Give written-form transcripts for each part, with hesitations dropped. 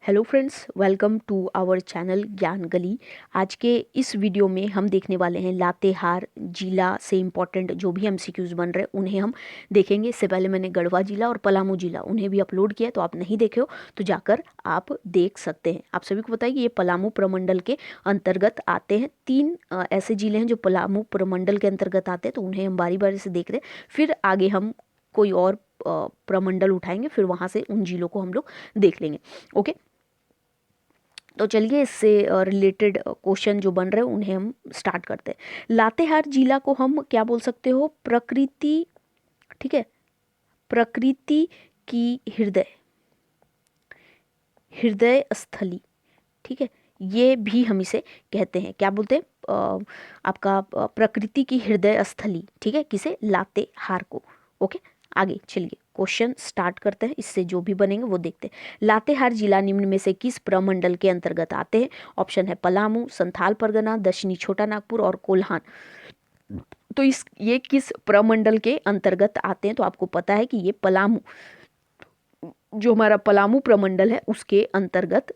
Hello friends, welcome to our channel Gyan Gali. आज के इस वीडियो में हम देखने वाले हैं लातेहार जिला से इम्पॉर्टेंट जो भी एमसीक्यूज बन रहे हैं उन्हें हम देखेंगे। इससे पहले मैंने गढ़वा जिला और पलामू जिला उन्हें भी अपलोड किया है, तो आप नहीं देखे हो तो जाकर आप देख सकते हैं। आप सभी को पता है कि ये पलामू प्रमंडल के अंतर्गत आते हैं। 3 ऐसे जिले हैं जो पलामू प्रमंडल के अंतर्गत आते हैं, तो उन्हें हम बारी बारी से देख रहे हैं। फिर आगे हम कोई और प्रमंडल उठाएंगे, फिर वहाँ से उन जिलों को हम लोग देख लेंगे। ओके, तो चलिए इससे रिलेटेड क्वेश्चन जो बन रहे हैं उन्हें हम स्टार्ट करते हैं। लातेहार जिला को हम क्या बोल सकते हो? प्रकृति, ठीक है, प्रकृति की हृदय स्थली, ठीक है, ये भी हम इसे कहते हैं। क्या बोलते हैं? आपका प्रकृति की हृदय स्थली, ठीक है, किसे? लातेहार को। ओके, आगे चलिए क्वेश्चन स्टार्ट करते हैं। इससे जो भी बनेंगे वो देखते हैं। लातेहार जिला निम्न में से किस प्रमंडल के अंतर्गत आते हैं? ऑप्शन है पलामू, संथाल परगना, दक्षिणी छोटा नागपुर और कोल्हान। तो ये किस प्रमंडल के अंतर्गत आते हैं? तो आपको पता है कि ये पलामू, जो हमारा पलामू प्रमंडल है उसके अंतर्गत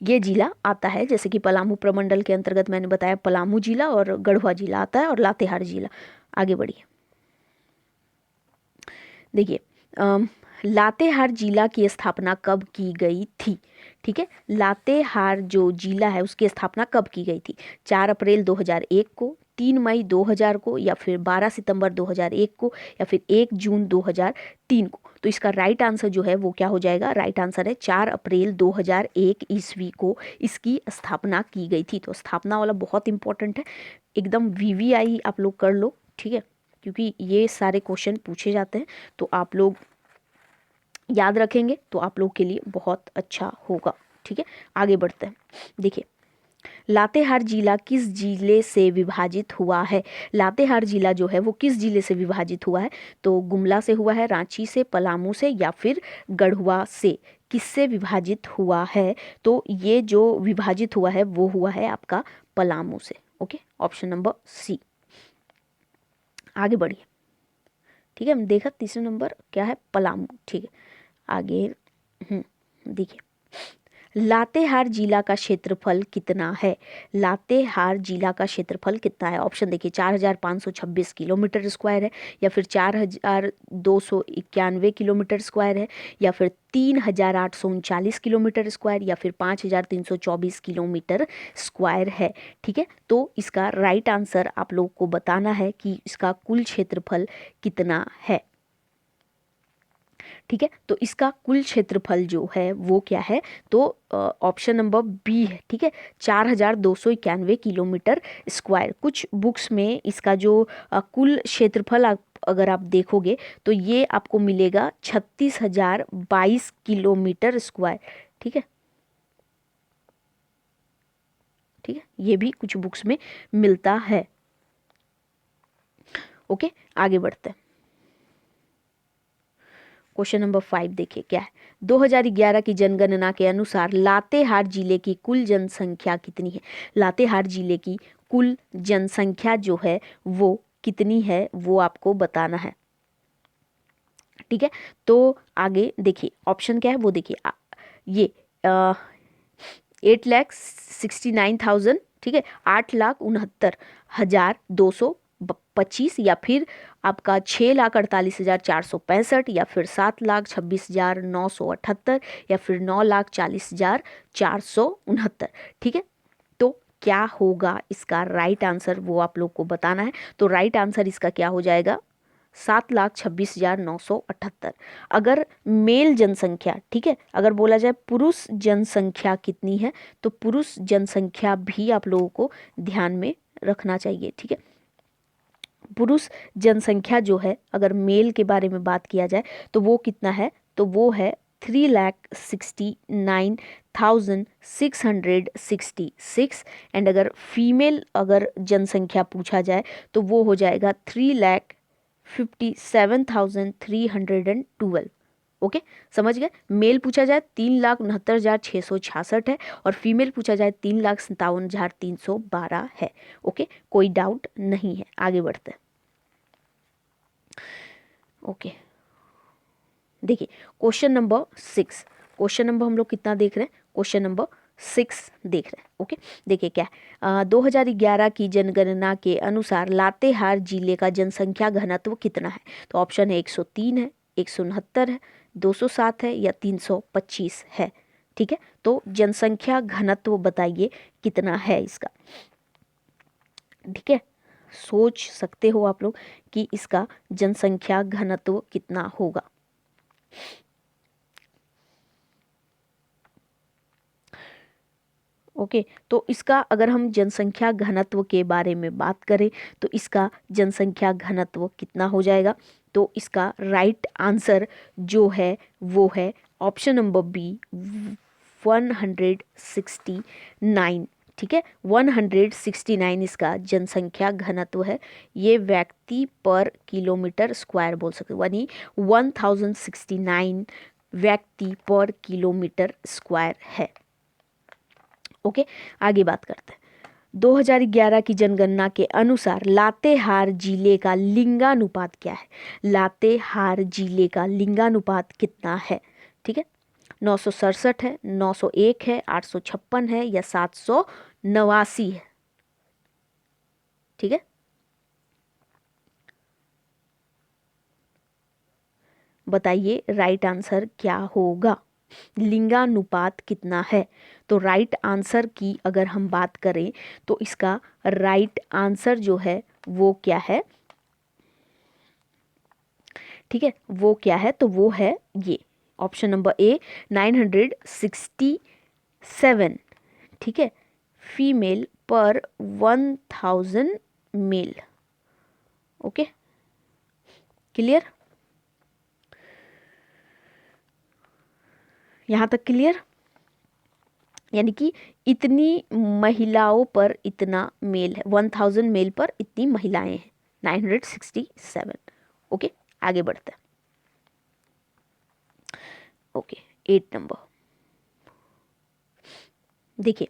ये जिला आता है। जैसे कि पलामू प्रमंडल के अंतर्गत मैंने बताया पलामू जिला और गढ़वा जिला आता है और लातेहार जिला। आगे बढ़िए, देखिए लातेहार जिला की स्थापना कब की गई थी? ठीक है, लातेहार जो जिला है उसकी स्थापना कब की गई थी? 4 अप्रैल 2001 को, 3 मई 2000 को, या फिर 12 सितंबर 2001 को, या फिर 1 जून 2003 को। तो इसका राइट आंसर जो है वो क्या हो जाएगा? राइट आंसर है 4 अप्रैल 2001 ईस्वी को इसकी स्थापना की गई थी। तो स्थापना वाला बहुत इंपॉर्टेंट है, एकदम वीवीआई आप लोग कर लो, ठीक है, क्योंकि ये सारे क्वेश्चन पूछे जाते हैं, तो आप लोग याद रखेंगे तो आप लोग के लिए बहुत अच्छा होगा। ठीक है, आगे बढ़ते हैं। देखिए, लातेहार जिला किस जिले से विभाजित हुआ है? लातेहार जिला जो है वो किस जिले से विभाजित हुआ है? तो गुमला से हुआ है, रांची से, पलामू से, या फिर गढ़वा से? किससे विभाजित हुआ है? तो ये जो विभाजित हुआ है वो हुआ है आपका पलामू से। Okay, option number C. आगे बढ़िए, ठीक है, हम देखा तीसरा नंबर क्या है? पलामू। ठीक है, आगे देखिए, लातेहार जिला का क्षेत्रफल कितना है? लातेहार जिला का क्षेत्रफल कितना है? ऑप्शन देखिए, 4526 किलोमीटर स्क्वायर है, या फिर 4291 किलोमीटर स्क्वायर है, या फिर 3839 किलोमीटर स्क्वायर, या फिर 5324 किलोमीटर स्क्वायर है। ठीक है, तो इसका राइट आंसर आप लोग को बताना है कि इसका कुल क्षेत्रफल कितना है। ठीक है, तो इसका कुल क्षेत्रफल जो है वो क्या है? तो ऑप्शन नंबर बी है। ठीक है, 4291 किलोमीटर स्क्वायर। कुछ बुक्स में इसका जो कुल क्षेत्रफल अगर आप देखोगे तो ये आपको मिलेगा 36,022 किलोमीटर स्क्वायर। ठीक है, ठीक है, ये भी कुछ बुक्स में मिलता है। ओके, आगे बढ़ते हैं। क्वेश्चन नंबर 5 देखिए क्या है। 2011 की जनगणना के अनुसार लातेहार जिले की कुल जनसंख्या कितनी है? लातेहार जिले की कुल जनसंख्या जो है वो कितनी है वो आपको बताना है। ठीक है, तो आगे देखिए ऑप्शन क्या है वो देखिए, ये 8,69,000, ठीक है, 8,69,225, या फिर आपका 6,48,465, या फिर 7,26,978, या फिर 9,40,469। ठीक है, तो क्या होगा इसका राइट आंसर वो आप लोग को बताना है। तो राइट आंसर इसका क्या हो जाएगा? 7,26,978। अगर मेल जनसंख्या, ठीक है, अगर बोला जाए पुरुष जनसंख्या कितनी है, तो पुरुष जनसंख्या भी आप लोगों को ध्यान में रखना चाहिए। ठीक है, पुरुष जनसंख्या जो है अगर मेल के बारे में बात किया जाए तो वो कितना है? तो वो है 3,69,666। एंड अगर फीमेल अगर जनसंख्या पूछा जाए तो वो हो जाएगा 3,57,312। ओके, समझ गए? मेल पूछा जाए 3,69,666 है, और फीमेल पूछा जाए 3,57,312 है। ओके, कोई डाउट नहीं है। आगे बढ़ते हैं। ओके, देखिए क्वेश्चन नंबर 6। क्वेश्चन नंबर हम लोग कितना देख रहे हैं, क्वेश्चन नंबर 6 देख रहे हैं। ओके, देखिए क्या है, 2011 की जनगणना के अनुसार लातेहार जिले का जनसंख्या घनत्व कितना है। तो ऑप्शन है 103 है, 169 है, 207 है या 325 है। ठीक है, तो जनसंख्या घनत्व बताइए कितना है इसका। ठीक है, सोच सकते हो आप लोग कि इसका जनसंख्या घनत्व कितना होगा। ओके, तो इसका अगर हम जनसंख्या घनत्व के बारे में बात करें तो इसका जनसंख्या घनत्व कितना हो जाएगा। तो इसका राइट आंसर जो है वो है ऑप्शन नंबर बी 169। ठीक है, 169 इसका जनसंख्या घनत्व है। ये व्यक्ति पर किलोमीटर स्क्वायर बोल सकते, यानी 1069 व्यक्ति पर किलोमीटर स्क्वायर है। ओके, आगे बात करते हैं। 2011 की जनगणना के अनुसार लातेहार जिले का लिंगानुपात क्या है। लातेहार जिले का लिंगानुपात कितना है। ठीक है, 967 है, 901 है, 856 है या 789 है। ठीक है, बताइए राइट आंसर क्या होगा, लिंगानुपात कितना है। तो राइट आंसर की अगर हम बात करें तो इसका राइट आंसर जो है वो क्या है। ठीक है, वो क्या है, तो वो है ये ऑप्शन नंबर ए 967। ठीक है, फीमेल पर 1000 मेल। ओके, क्लियर, यहाँ तक क्लियर, यानी कि इतनी महिलाओं पर इतना मेल है, 1000 मेल पर इतनी महिलाएं हैं, 967। ओके, आगे बढ़ते हैं। ओके, 8 नंबर देखिए,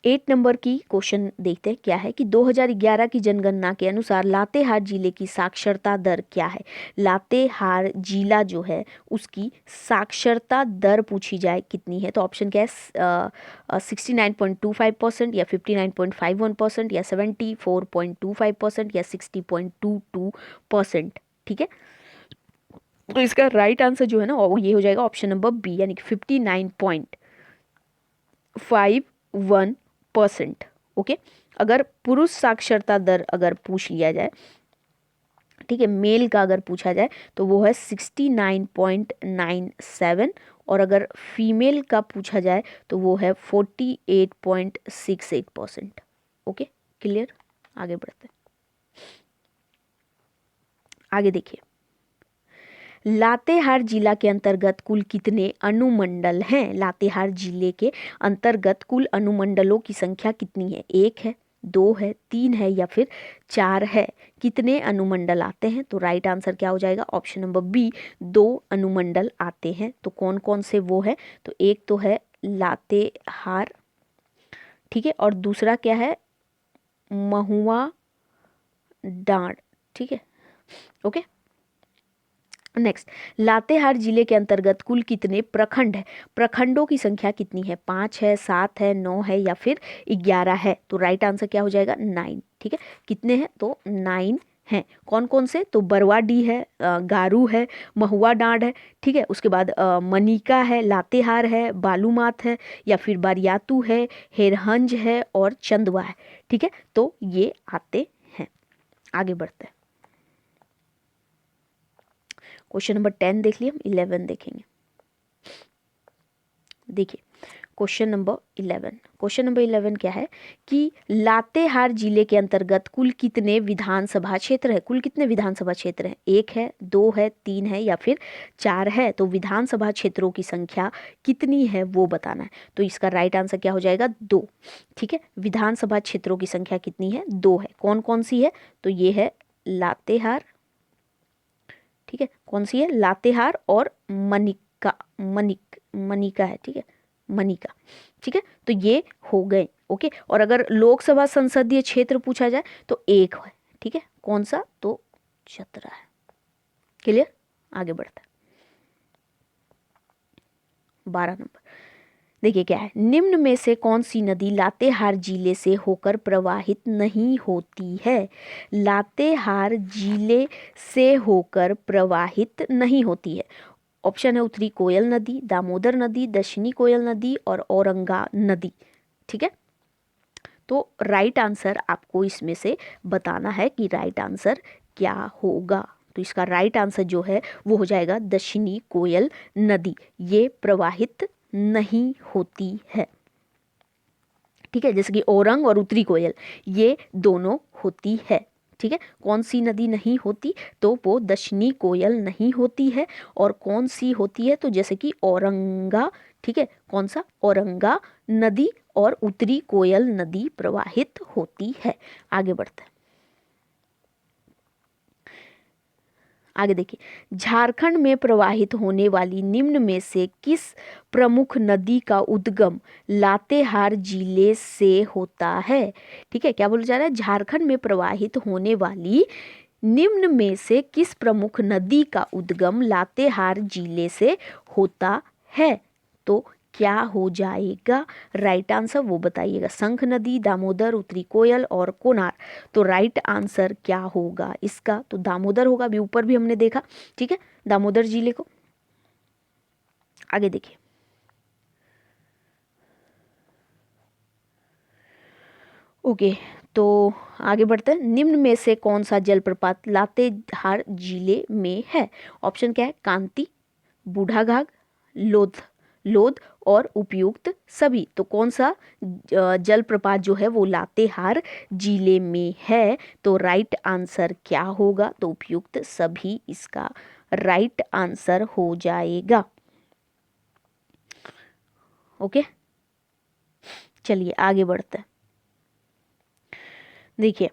8 नंबर की क्वेश्चन देखते हैं क्या है कि 2011 की जनगणना के अनुसार लातेहार जिले की साक्षरता दर क्या है। लातेहार जिला जो है उसकी साक्षरता दर पूछी जाए कितनी है। तो ऑप्शन क्या है, 69.25% या 59.51% या 74.25% या 60.22%। ठीक है, तो इसका राइट आंसर जो है ना वो ये हो जाएगा ऑप्शन नंबर बी, यानी कि 59.51%। ओके, अगर पुरुष साक्षरता दर अगर पूछ लिया जाए, ठीक है, मेल का अगर पूछा जाए तो वो है 69.97 और अगर फीमेल का पूछा जाए तो वो है 48.68%। ओके, क्लियर, आगे बढ़ते हैं। आगे देखिए, लातेहार जिला के अंतर्गत कुल कितने अनुमंडल हैं। लातेहार जिले के अंतर्गत कुल अनुमंडलों की संख्या कितनी है। 1 है, 2 है, 3 है या फिर 4 है। कितने अनुमंडल आते हैं। तो राइट आंसर क्या हो जाएगा, ऑप्शन नंबर बी 2 अनुमंडल आते हैं। तो कौन कौन से वो है, तो एक तो है लातेहार, ठीक है, और दूसरा क्या है, महुआ डांड। ठीक है, ओके, नेक्स्ट, लातेहार जिले के अंतर्गत कुल कितने प्रखंड है। प्रखंडों की संख्या कितनी है, 5 है, 7 है, 9 है या फिर 11 है। तो राइट आंसर क्या हो जाएगा, 9। ठीक है, कितने हैं, तो 9 हैं। कौन कौन से, तो बरवाडी है, गारू है, महुआ डांड है, ठीक है, उसके बाद मनिका है, लातेहार है, बालूमाथ है या फिर बारियातू है, हेरहंज है और चंदवा है। ठीक है, तो ये आते हैं। आगे बढ़ते हैं, क्वेश्चन नंबर 10 देख लिया, हम 11 देखेंगे। देखिए, क्वेश्चन नंबर 11, क्वेश्चन नंबर 11 क्या है कि लातेहार जिले के अंतर्गत कुल कितने विधानसभा क्षेत्र है। कुल कितने विधानसभा क्षेत्र हैं, 1 है, 2 है, 3 है या फिर 4 है। तो विधानसभा क्षेत्रों की संख्या कितनी है वो बताना है। तो इसका राइट आंसर क्या हो जाएगा, 2। ठीक है, विधानसभा क्षेत्रों की संख्या कितनी है, 2 है। कौन कौन सी है, तो ये है लातेहार, ठीक है, कौन सी है, लातेहार और मनिका है। ठीक है, मनिका, ठीक है, तो ये हो गए। ओके, और अगर लोकसभा संसदीय क्षेत्र पूछा जाए तो 1 है। ठीक है, कौन सा, तो चतरा है। क्लियर, आगे बढ़ता है। 12 नंबर। देखिए क्या है, निम्न में से कौन सी नदी लातेहार जिले से होकर प्रवाहित नहीं होती है? लातेहार जिले से होकर प्रवाहित नहीं होती है। ऑप्शन है उत्तरी कोयल नदी, दामोदर नदी, दक्षिणी कोयल नदी और औरंगा नदी। ठीक है, तो राइट आंसर आपको इसमें से बताना है कि राइट आंसर क्या होगा। तो इसका राइट आंसर जो है वो हो जाएगा दक्षिणी कोयल नदी, ये प्रवाहित नहीं होती है। ठीक है, जैसे कि औरंग और उत्तरी कोयल ये दोनों होती है। ठीक है, कौन सी नदी नहीं होती? तो वो दक्षिणी कोयल नहीं होती है। और कौन सी होती है? तो जैसे कि औरंगा। ठीक है, कौन सा? औरंगा नदी और उत्तरी कोयल नदी प्रवाहित होती है। आगे बढ़ते हैं। आगे देखिए, झारखंड में प्रवाहित होने वाली निम्न में से किस प्रमुख नदी का उद्गम लातेहार जिले से होता है? ठीक है, क्या बोला जा रहा है? झारखंड में प्रवाहित होने वाली निम्न में से किस प्रमुख नदी का उद्गम लातेहार जिले से होता है? तो क्या हो जाएगा राइट आंसर, वो बताइएगा। शंख नदी, दामोदर, उत्तरी कोयल और कोनार। तो राइट आंसर क्या होगा इसका? तो दामोदर होगा, अभी ऊपर भी हमने देखा। ठीक है, दामोदर जिले को। आगे देखिए, ओके, तो आगे बढ़ते हैं। निम्न में से कौन सा जलप्रपात लातेहार जिले में है? ऑप्शन क्या है? कांती, बूढ़ाघाघ, लोध लोध और उपयुक्त सभी। तो कौन सा जलप्रपात जो है वो लातेहार जिले में है? तो राइट आंसर क्या होगा? तो उपयुक्त सभी इसका राइट आंसर हो जाएगा। ओके, चलिए आगे बढ़ते हैं। देखिए,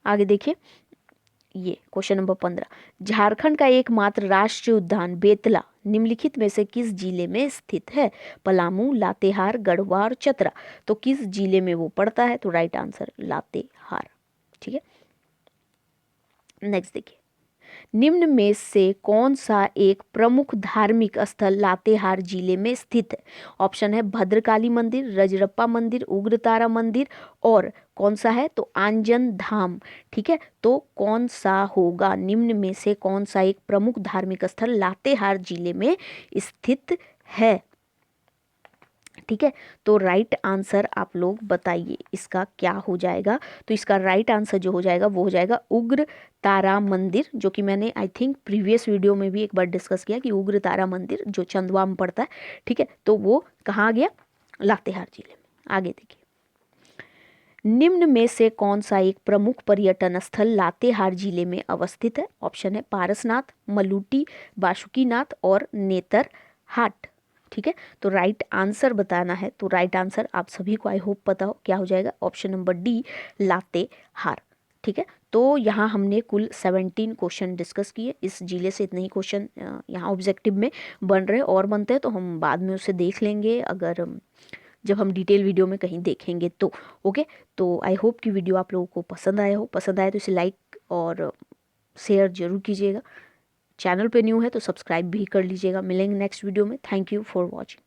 आगे देखिए, ये क्वेश्चन नंबर 15। झारखंड का एकमात्र राष्ट्रीय उद्यान बेतला निम्नलिखित में से किस जिले में स्थित है? पलामू, लातेहार, गढ़वा, चतरा। तो किस जिले में वो पड़ता है? तो राइट आंसर लातेहार। ठीक है, नेक्स्ट देखिए, निम्न में से कौन सा एक प्रमुख धार्मिक स्थल लातेहार जिले में स्थित है? ऑप्शन है भद्रकाली मंदिर, रजरप्पा मंदिर, उग्रतारा मंदिर और कौन सा है? तो आंजन धाम। ठीक है, तो कौन सा होगा? निम्न में से कौन सा एक प्रमुख धार्मिक स्थल लातेहार जिले में स्थित है? ठीक है, तो राइट आंसर आप लोग बताइए इसका क्या हो जाएगा। तो इसका राइट आंसर जो हो जाएगा वो हो जाएगा उग्र तारा मंदिर, जो कि मैंने आई थिंक प्रीवियस वीडियो में भी एक बार डिस्कस किया कि उग्र तारा मंदिर जो चंदवा में पड़ता है। ठीक है, तो वो कहाँ आ गया? लातेहार जिले में। आगे देखिए, निम्न में से कौन सा एक प्रमुख पर्यटन स्थल लातेहार जिले में अवस्थित है? ऑप्शन है पारसनाथ, मलूटी, बासुकीनाथ और नेतरहाट। ठीक है, तो राइट आंसर बताना है। तो राइट आंसर आप सभी को आई होप पता हो क्या हो जाएगा। Option number D, Latehar. ठीक है, तो यहाँ हमने कुल 17 क्वेश्चन डिस्कस किए। इस जिले से इतने ही क्वेश्चन यहाँ ऑब्जेक्टिव में बन रहे और बनते हैं, तो हम बाद में उसे देख लेंगे अगर जब हम डिटेल वीडियो में कहीं देखेंगे तो। ओके, तो आई होप कि वीडियो आप लोगों को पसंद आया हो। पसंद आया तो इसे लाइक और शेयर जरूर कीजिएगा। चैनल पे न्यू है तो सब्सक्राइब भी कर लीजिएगा। मिलेंगे नेक्स्ट वीडियो में। Thank you for watching.